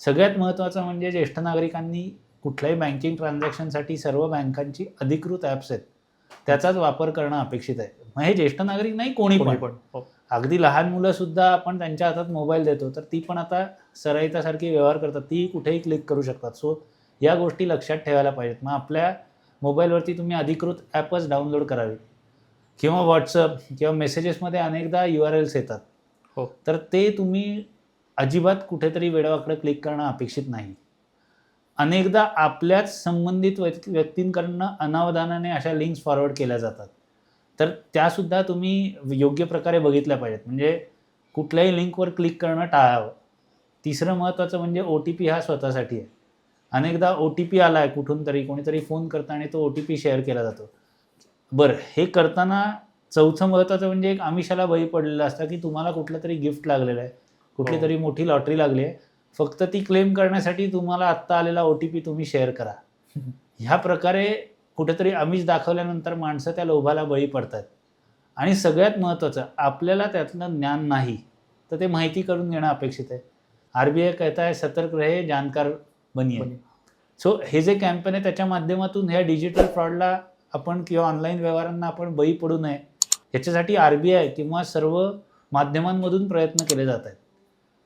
सगळ्यात महत्त्वाचं म्हणजे ज्येष्ठ नागरिकांनी कुठल्याही बँकिंग ट्रान्झॅक्शनसाठी सर्व बँकांची अधिकृत ॲप्स आहेत त्याचाच वापर करणं अपेक्षित आहे. मग हे ज्येष्ठ नागरिक नाही, कोणी पण. अगदी लहान मुलं सुद्धा आपण त्यांच्या हातात मोबाईल देतो तर ती पण आता सराईतासारखी व्यवहार करतात, ती कुठेही क्लिक करू शकतात. सो या गोष्टी लक्षात ठेवायला पाहिजेत. मग आपल्या मोबाईलवरती तुम्ही अधिकृत ॲपच डाउनलोड करावी किंवा व्हॉट्सअप किंवा मेसेजेसमध्ये अनेकदा URLs येतात. तर ते तुम्ही अजिबात कुठेतरी वेडावाकडं क्लिक करणं अपेक्षित नाही. अनेकदा आपल्याच संबंधित व्यक्तींकडनं अनावधानाने अशा लिंक्स फॉरवर्ड केल्या जातात. तर त्यासुद्धा तुम्ही योग्य प्रकारे बघितल्या पाहिजेत. म्हणजे कुठल्याही लिंकवर क्लिक करणं टाळावं. तिसरं महत्त्वाचं म्हणजे OTP हा स्वतःसाठी आहे. अनेकदा OTP आला आहे कुठून तरी, कोणीतरी फोन करतं आणि तो OTP शेअर केला जातो. बरं, हे करताना चौथं महत्त्वाचं म्हणजे एक आमिषाला बळी पडलेलं असतं की तुम्हाला कुठलं तरी गिफ्ट लागलेलं आहे, कुठली तरी मोठी लॉटरी लागली आहे. फक्त ती क्लेम करण्यासाठी तुम्हाला आत्ता आलेला OTP तुम्ही शेअर करा. ह्या प्रकारे कुठेतरी आमिष दाखवल्यानंतर माणसं त्या लोभाला बळी पडतात. आणि सगळ्यात महत्त्वाचं, आपल्याला त्यातलं ज्ञान नाही तर ते माहिती करून घेणं अपेक्षित आहे. RBI कहता है सतर्क रहे जानकार बनिये. सो हे जे कॅम्पेन आहे त्याच्या माध्यमातून ह्या डिजिटल फ्रॉडला आपण किंवा ऑनलाईन व्यवहारांना आपण बळी पडू नये याच्यासाठी RBI किंवा सर्व माध्यमांमधून प्रयत्न केले जात आहेत.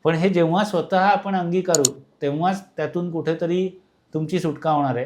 पण हे जेव्हा स्वतः आपण अंगीकारू तेव्हाच त्यातून कुठेतरी तुमची सुटका होणार आहे.